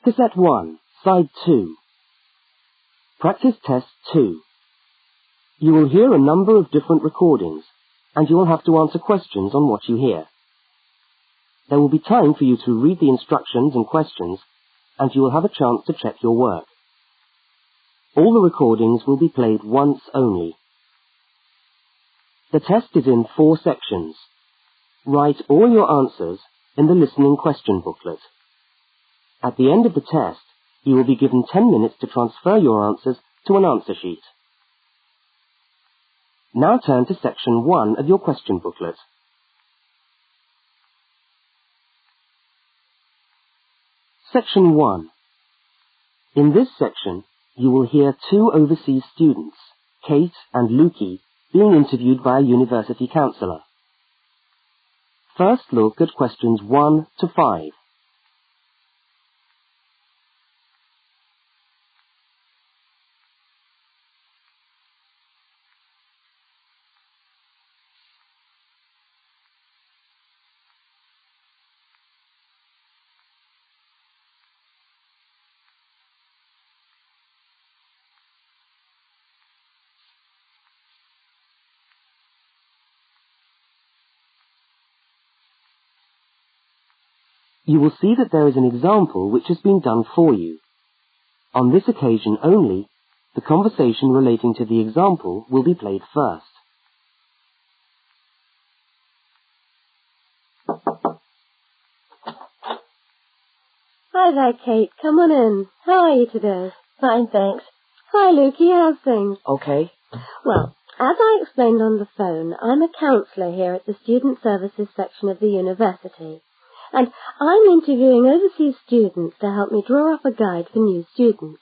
Cassette 1, Side 2. Practice Test 2. You will hear a number of different recordings, and you will have to answer questions on what you hear. There will be time for you to read the instructions and questions, and you will have a chance to check your work. All the recordings will be played once only. The test is in 4 sections. Write all your answers in the listening question booklet. At the end of the test, you will be given 10 minutes to transfer your answers to an answer sheet. Now turn to section 1 of your question booklet. Section 1. In this section, you will hear 2 overseas students, Kate and Lukey, being interviewed by a university counsellor. First look at questions 1 to 5. You will see that there is an example which has been done for you. On this occasion only, the conversation relating to the example will be played first. Hi there, Kate. Come on in. How are you today? Fine, thanks. Hi, Lukey. How's things? Okay. Well, as I explained on the phone, I'm a counsellor here at the Student Services section of the university. And I'm interviewing overseas students to help me draw up a guide for new students.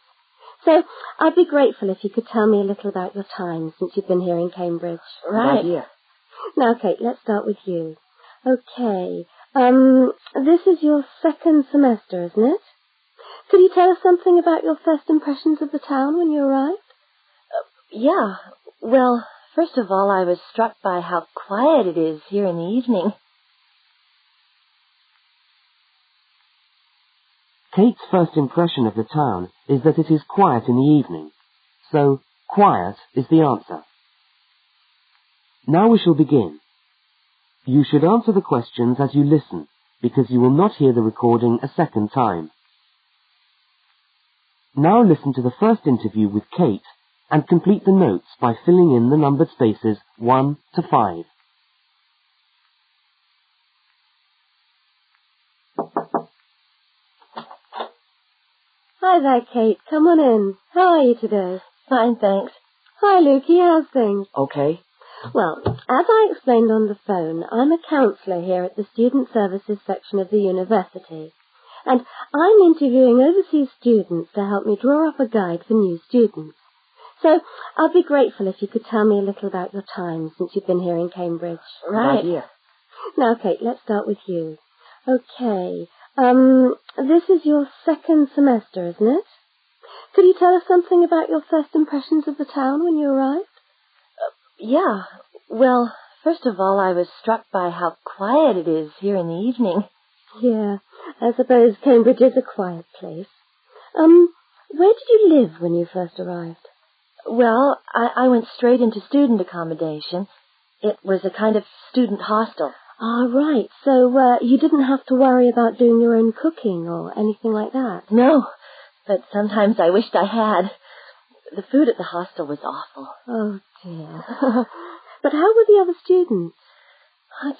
So I'd be grateful if you could tell me a little about your time since you've been here in Cambridge. Right. Good idea. Now, Kate, let's start with you. Okay. This is your 2nd semester, isn't it? Could you tell us something about your first impressions of the town when you arrived? Yeah. Well, first of all, I was struck by how quiet it is here in the evening. Kate's first impression of the town is that it is quiet in the evening, so quiet is the answer. Now we shall begin. You should answer the questions as you listen, because you will not hear the recording a second time. Now listen to the first interview with Kate and complete the notes by filling in the numbered spaces 1 to 5. Hi there, Kate. Come on in. How are you today? Fine, thanks. Hi, Lukey. How's things? Okay. Well, as I explained on the phone, I'm a counsellor here at the Student Services section of the university. And I'm interviewing overseas students to help me draw up a guide for new students. So I'd be grateful if you could tell me a little about your time since you've been here in Cambridge. Right. Good idea. Now, Kate, let's start with you. Okay. This is your 2nd semester, isn't it? Could you tell us something about your first impressions of the town when you arrived? Yeah. Well, first of all, I was struck by how quiet it is here in the evening. Yeah, I suppose Cambridge is a quiet place. Where did you live when you first arrived? Well, I went straight into student accommodation. It was a kind of student hostel. Ah, right. So, you didn't have to worry about doing your own cooking or anything like that? No, but sometimes I wished I had. The food at the hostel was awful. Oh, dear. But how were the other students?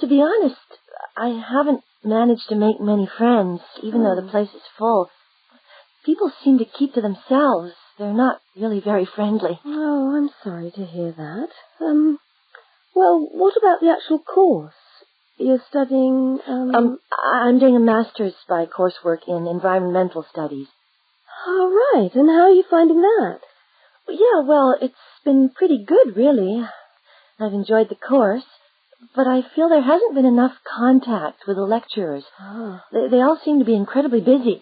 To be honest, I haven't managed to make many friends, even though the place is full. People seem to keep to themselves. They're not really very friendly. Oh, I'm sorry to hear that. Well, what about the actual course? You're studying, I'm doing a master's by coursework in environmental studies. Oh, right. And how are you finding that? Yeah, well, it's been pretty good, really. I've enjoyed the course, but I feel there hasn't been enough contact with the lecturers. Oh. They all seem to be incredibly busy.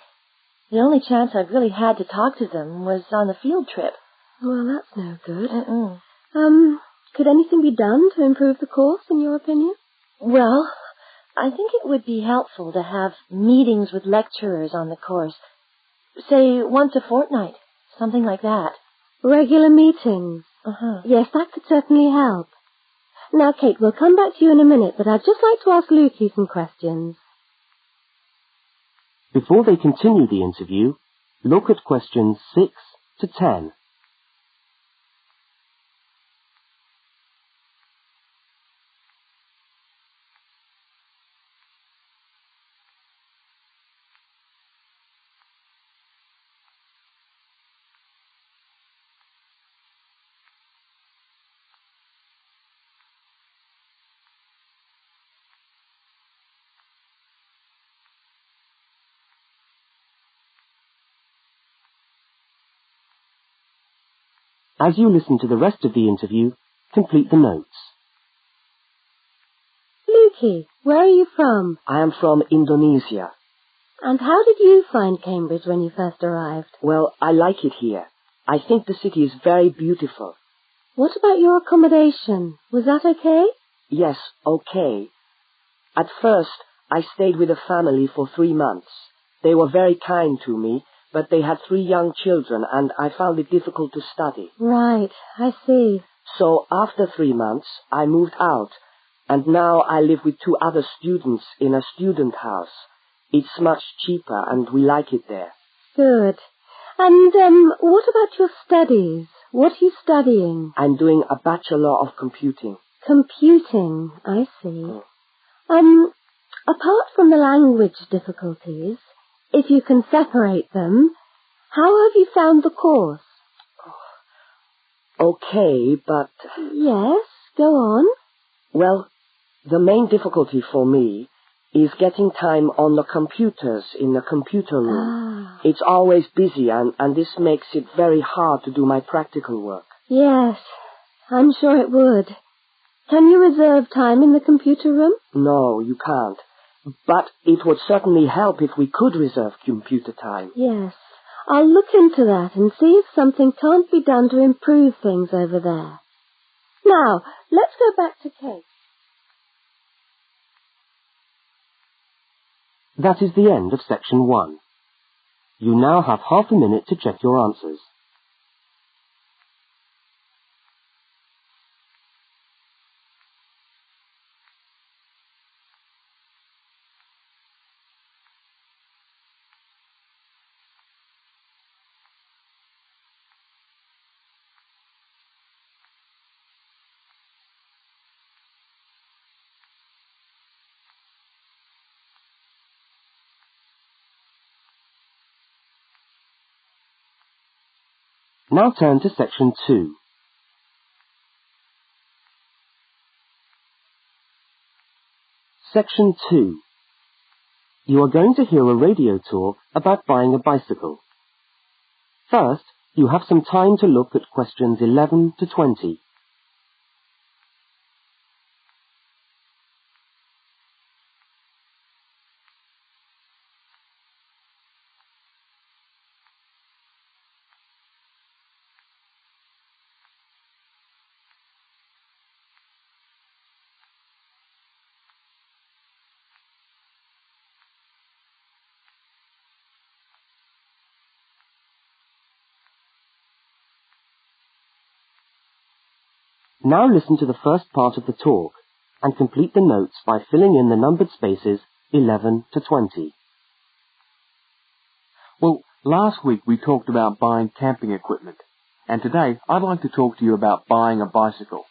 The only chance I've really had to talk to them was on the field trip. Well, that's no good. Mm-mm. Could anything be done to improve the course, in your opinion? Well, I think it would be helpful to have meetings with lecturers on the course. say once a fortnight, something like that. Regular meetings. Uh-huh. Yes, that could certainly help. Now, Kate, we'll come back to you in a minute, but I'd just like to ask Lukey some questions. Before they continue the interview, look at questions 6 to 10. As you listen to the rest of the interview, complete the notes. Lukey, where are you from? I am from Indonesia. And how did you find Cambridge when you first arrived? Well, I like it here. I think the city is very beautiful. What about your accommodation? Was that okay? Yes, okay. At first, I stayed with a family for 3 months. They were very kind to me, but they had 3 young children and I found it difficult to study. Right, I see. So after 3 months, I moved out, and now I live with 2 other students in a student house. It's much cheaper and we like it there. Good. And what about your studies? What are you studying? I'm doing a Bachelor of Computing. Computing, I see. Apart from the language difficulties, if you can separate them, how have you found the course? Okay, but... Yes, go on. Well, the main difficulty for me is getting time on the computers in the computer room. It's always busy, and this makes it very hard to do my practical work. Yes, I'm sure it would. Can you reserve time in the computer room? No, you can't. But it would certainly help if we could reserve computer time. Yes, I'll look into that and see if something can't be done to improve things over there. Now, let's go back to Kate. That is the end of section 1. You now have half a minute to check your answers. Now turn to section 2. Section 2. You are going to hear a radio tour about buying a bicycle. First, you have some time to look at questions 11 to 20. Now listen to the first part of the talk and complete the notes by filling in the numbered spaces 11 to 20. Well, last week we talked about buying camping equipment, and today I'd like to talk to you about buying a bicycle.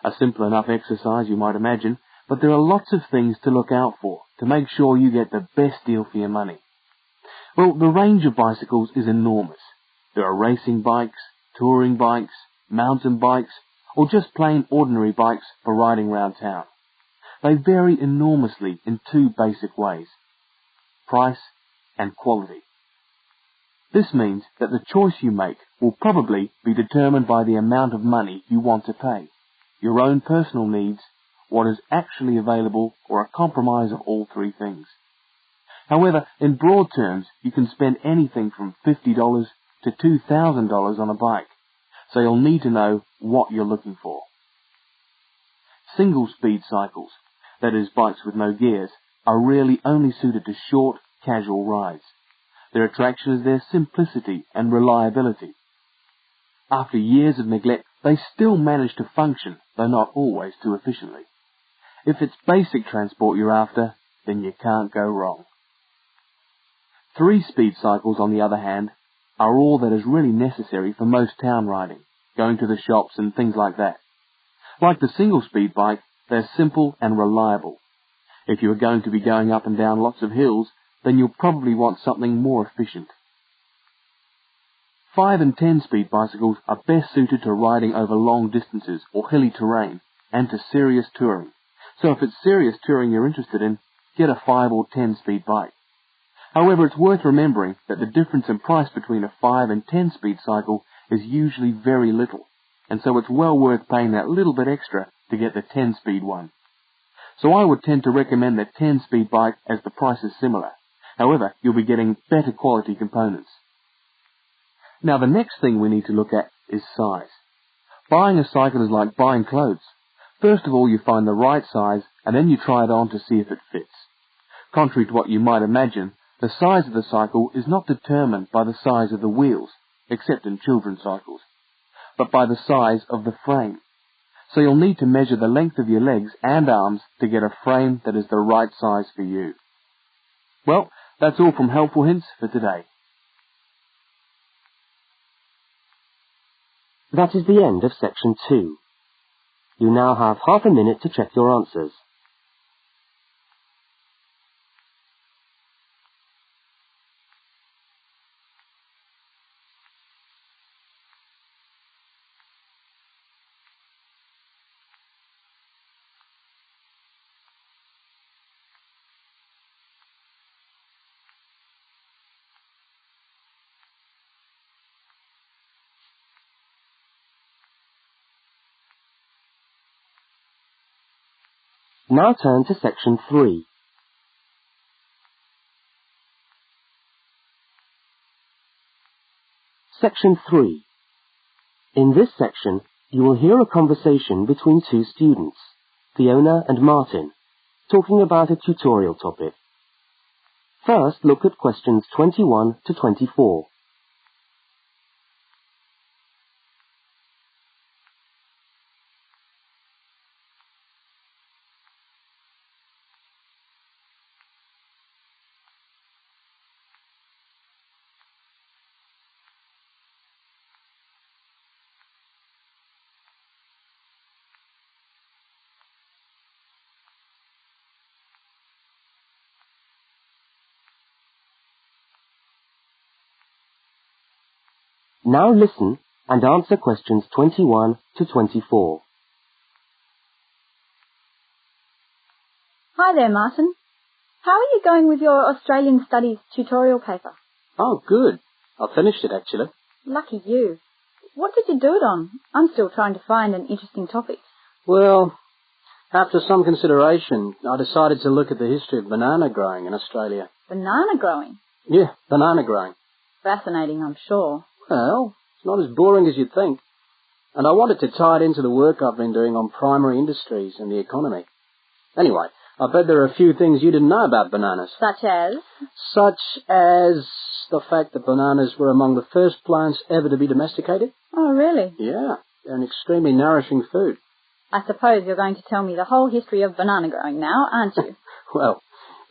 A simple enough exercise, you might imagine, but there are lots of things to look out for to make sure you get the best deal for your money. Well, the range of bicycles is enormous. There are racing bikes, touring bikes, mountain bikes, or just plain ordinary bikes for riding around town. They vary enormously in 2 basic ways: price and quality. This means that the choice you make will probably be determined by the amount of money you want to pay, your own personal needs, what is actually available, or a compromise of all 3 things. However, in broad terms, you can spend anything from $50 to $2,000 on a bike, so you'll need to know what you're looking for. Single-speed cycles, that is bikes with no gears, are really only suited to short, casual rides. Their attraction is their simplicity and reliability. After years of neglect, they still manage to function, though not always too efficiently. If it's basic transport you're after, then you can't go wrong. 3-speed cycles, on the other hand, are all that is really necessary for most town riding, going to the shops and things like that. Like the single-speed bike, they're simple and reliable. If you are going to be going up and down lots of hills, then you'll probably want something more efficient. 5 and 10-speed bicycles are best suited to riding over long distances or hilly terrain and to serious touring. So if it's serious touring you're interested in, get a 5 or 10-speed bike. However, it's worth remembering that the difference in price between a 5 and 10-speed cycle is usually very little, and so it's well worth paying that little bit extra to get the 10-speed one. So I would tend to recommend the 10-speed bike as the price is similar. However, you'll be getting better quality components. Now the next thing we need to look at is size. Buying a cycle is like buying clothes. First of all, you find the right size, and then you try it on to see if it fits. Contrary to what you might imagine, the size of the cycle is not determined by the size of the wheels, except in children's cycles, but by the size of the frame. So you'll need to measure the length of your legs and arms to get a frame that is the right size for you. Well, that's all from Helpful Hints for today. That is the end of section 2. You now have half a minute to check your answers. Now turn to section 3. Section 3. In this section, you will hear a conversation between two students, Fiona and Martin, talking about a tutorial topic. First, look at questions 21 to 24. Now listen and answer questions 21 to 24. Hi there, Martin. How are you going with your Australian Studies tutorial paper? Oh, good. I finished it, actually. Lucky you. What did you do it on? I'm still trying to find an interesting topic. Well, after some consideration, I decided to look at the history of banana growing in Australia. Banana growing? Yeah, banana growing. Fascinating, I'm sure. Well, it's not as boring as you'd think. And I wanted to tie it into the work I've been doing on primary industries and the economy. Anyway, I bet there are a few things you didn't know about bananas. Such as? Such as the fact that bananas were among the first plants ever to be domesticated. Oh, really? Yeah, they're an extremely nourishing food. I suppose you're going to tell me the whole history of banana growing now, aren't you? Well,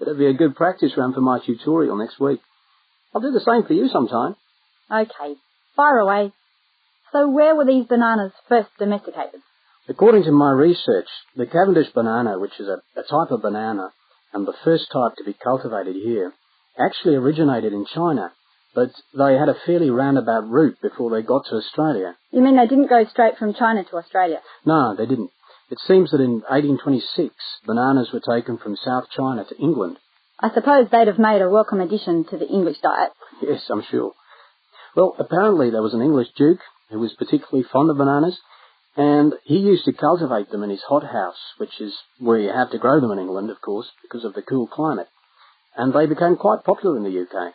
it'll be a good practice run for my tutorial next week. I'll do the same for you sometime. Okay, fire away. So where were these bananas first domesticated? According to my research, the Cavendish banana, which is a type of banana, and the first type to be cultivated here, actually originated in China, but they had a fairly roundabout route before they got to Australia. You mean they didn't go straight from China to Australia? No, they didn't. It seems that in 1826, bananas were taken from South China to England. I suppose they'd have made a welcome addition to the English diet. Yes, I'm sure. Well, apparently there was an English duke who was particularly fond of bananas, and he used to cultivate them in his hothouse, which is where you have to grow them in England, of course, because of the cool climate. And they became quite popular in the UK.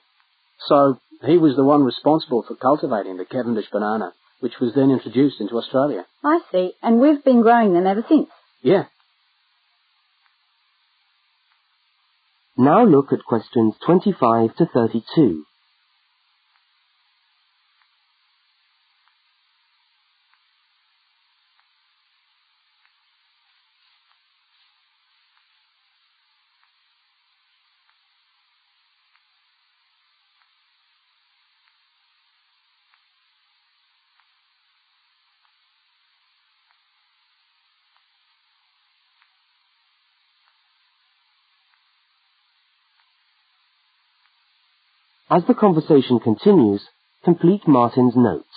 So he was the one responsible for cultivating the Cavendish banana, which was then introduced into Australia. I see, and we've been growing them ever since. Yeah. Now look at questions 25 to 32. As the conversation continues, complete Martin's notes.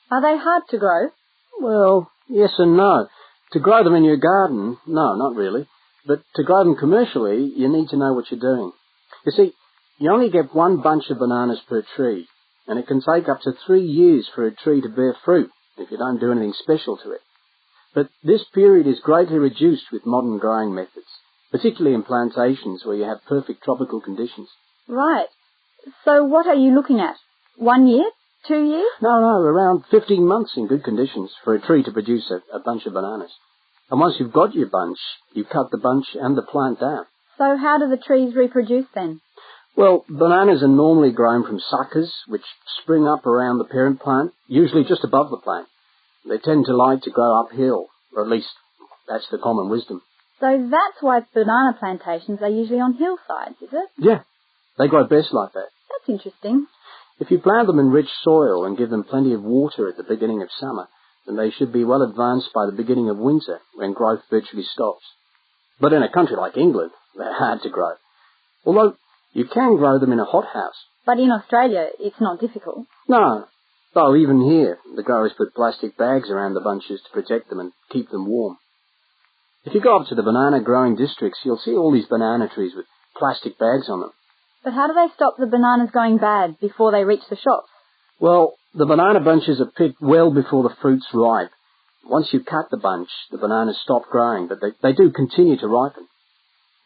Are they hard to grow? Well, yes and no. To grow them in your garden, no, not really. But to grow them commercially, you need to know what you're doing. You see, you only get one bunch of bananas per tree, and it can take up to 3 years for a tree to bear fruit if you don't do anything special to it. But this period is greatly reduced with modern growing methods, particularly in plantations where you have perfect tropical conditions. Right. So what are you looking at? 1 year? 2 years? No, around 15 months in good conditions for a tree to produce a bunch of bananas. And once you've got your bunch, you cut the bunch and the plant down. So how do the trees reproduce then? Well, bananas are normally grown from suckers, which spring up around the parent plant, usually just above the plant. They tend to like to grow uphill, or at least that's the common wisdom. So that's why banana plantations are usually on hillsides, is it? Yeah, they grow best like that. That's interesting. If you plant them in rich soil and give them plenty of water at the beginning of summer, then they should be well advanced by the beginning of winter, when growth virtually stops. But in a country like England, they're hard to grow. Although you can grow them in a hothouse. But in Australia, it's not difficult. No, though even here, the growers put plastic bags around the bunches to protect them and keep them warm. If you go up to the banana growing districts, you'll see all these banana trees with plastic bags on them. But how do they stop the bananas going bad before they reach the shops? Well, the banana bunches are picked well before the fruit's ripe. Once you cut the bunch, the bananas stop growing, but they do continue to ripen.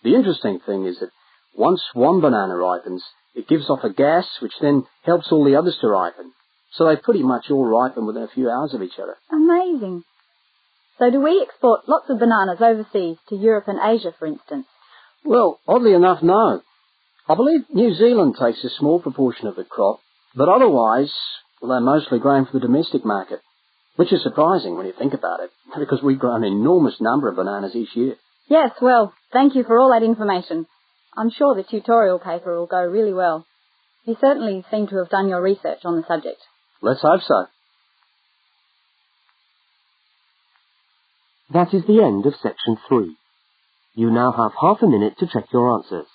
The interesting thing is that once one banana ripens, it gives off a gas which then helps all the others to ripen. So they pretty much all ripen within a few hours of each other. Amazing. So do we export lots of bananas overseas to Europe and Asia, for instance? Well, oddly enough, no. I believe New Zealand takes a small proportion of the crop, but otherwise, well, they're mostly grown for the domestic market, which is surprising when you think about it, because we grow an enormous number of bananas each year. Yes, well, thank you for all that information. I'm sure the tutorial paper will go really well. You certainly seem to have done your research on the subject. Let's hope so. That is the end of section 3. You now have half a minute to check your answers.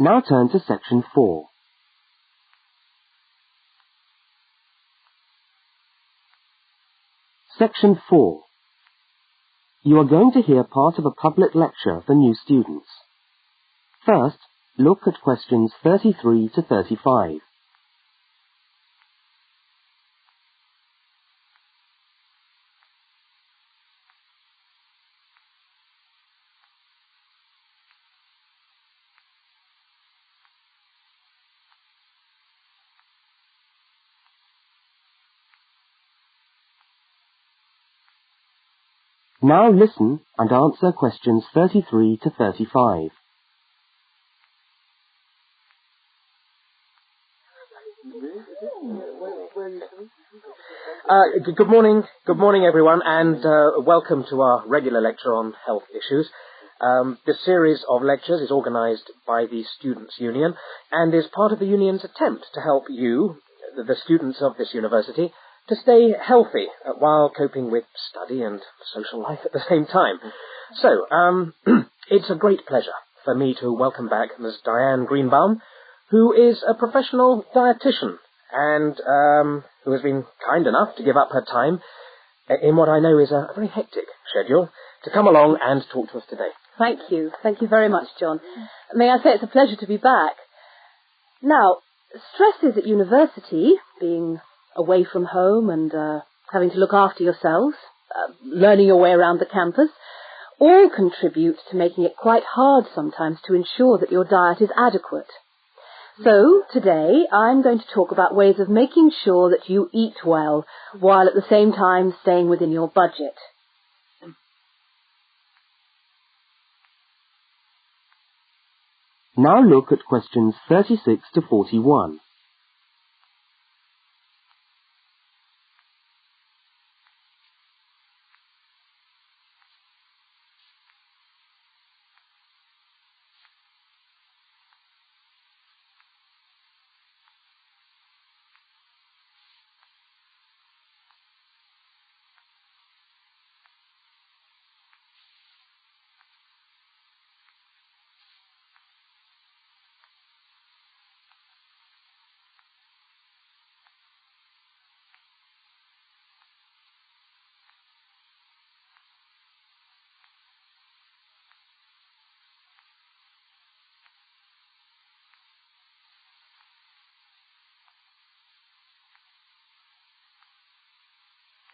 Now turn to section 4. Section 4. You are going to hear part of a public lecture for new students. First, look at questions 33 to 35. Now listen and answer questions 33 to 35. Good morning everyone, and welcome to our regular lecture on health issues. This series of lectures is organised by the Students' Union and is part of the Union's attempt to help you, the students of this university, to stay healthy while coping with study and social life at the same time. So, it's a great pleasure for me to welcome back Ms. Diane Greenbaum, who is a professional dietitian and who has been kind enough to give up her time in what I know is a very hectic schedule to come along and talk to us today. Thank you. Thank you very much, John. May I say it's a pleasure to be back. Now, stresses at university, being away from home and having to look after yourselves, learning your way around the campus, all contribute to making it quite hard sometimes to ensure that your diet is adequate. So, today, I'm going to talk about ways of making sure that you eat well, while at the same time staying within your budget. Now look at questions 36 to 41.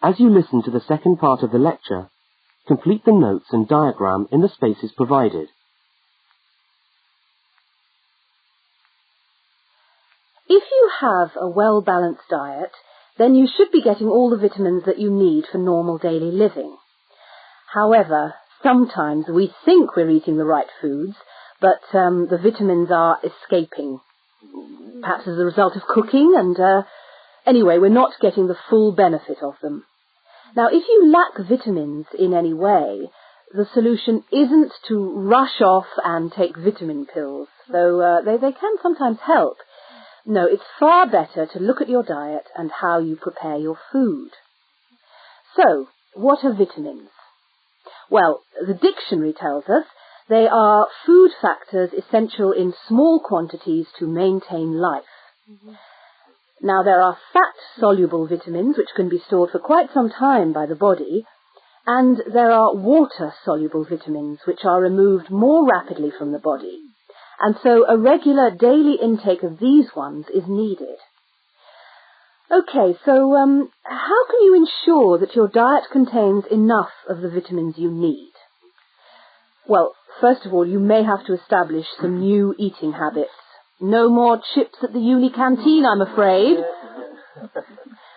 As you listen to the second part of the lecture, complete the notes and diagram in the spaces provided. If you have a well-balanced diet, then you should be getting all the vitamins that you need for normal daily living. However, sometimes we think we're eating the right foods, but the vitamins are escaping, perhaps as a result of cooking, and anyway, we're not getting the full benefit of them. Now, if you lack vitamins in any way, the solution isn't to rush off and take vitamin pills, though they can sometimes help. No, it's far better to look at your diet and how you prepare your food. So, what are vitamins? Well, the dictionary tells us they are food factors essential in small quantities to maintain life. Now, there are fat-soluble vitamins which can be stored for quite some time by the body, and there are water-soluble vitamins which are removed more rapidly from the body. And so a regular daily intake of these ones is needed. Okay, so how can you ensure that your diet contains enough of the vitamins you need? Well, first of all, you may have to establish some new eating habits. No more chips at the uni canteen, I'm afraid.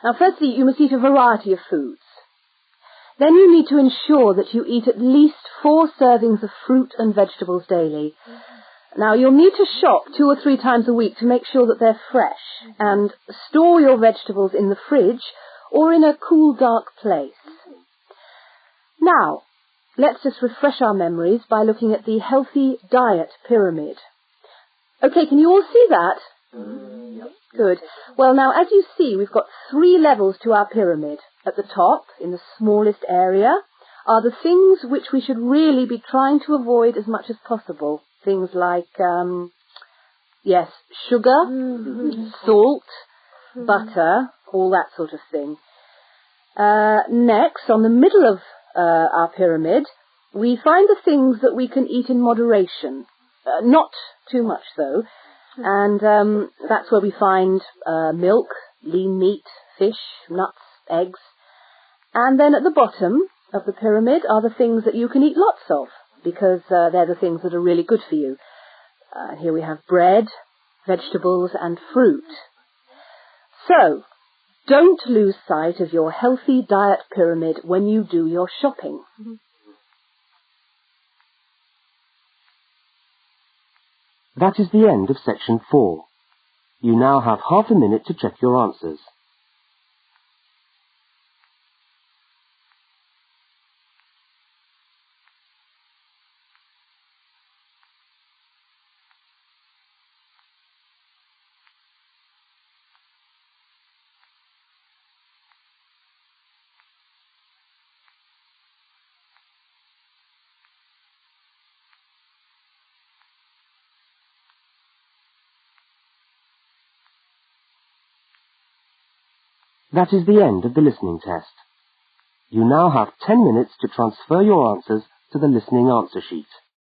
Now, firstly, you must eat a variety of foods. Then you need to ensure that you eat at least 4 servings of fruit and vegetables daily. Now, you'll need to shop 2 or 3 times a week to make sure that they're fresh, and store your vegetables in the fridge or in a cool, dark place. Now, let's just refresh our memories by looking at the healthy diet pyramid. Okay, can you all see that? Good. Well, now, as you see, we've got 3 levels to our pyramid. At the top, in the smallest area, are the things which we should really be trying to avoid as much as possible. Things like, sugar, salt, butter, all that sort of thing. Next, on the middle of our pyramid, we find the things that we can eat in moderation. Not too much, though. And that's where we find milk, lean meat, fish, nuts, eggs. And then at the bottom of the pyramid are the things that you can eat lots of, because they're the things that are really good for you. Here we have bread, vegetables, and fruit. So, don't lose sight of your healthy diet pyramid when you do your shopping. That is the end of section 4. You now have half a minute to check your answers. That is the end of the listening test. You now have 10 minutes to transfer your answers to the listening answer sheet.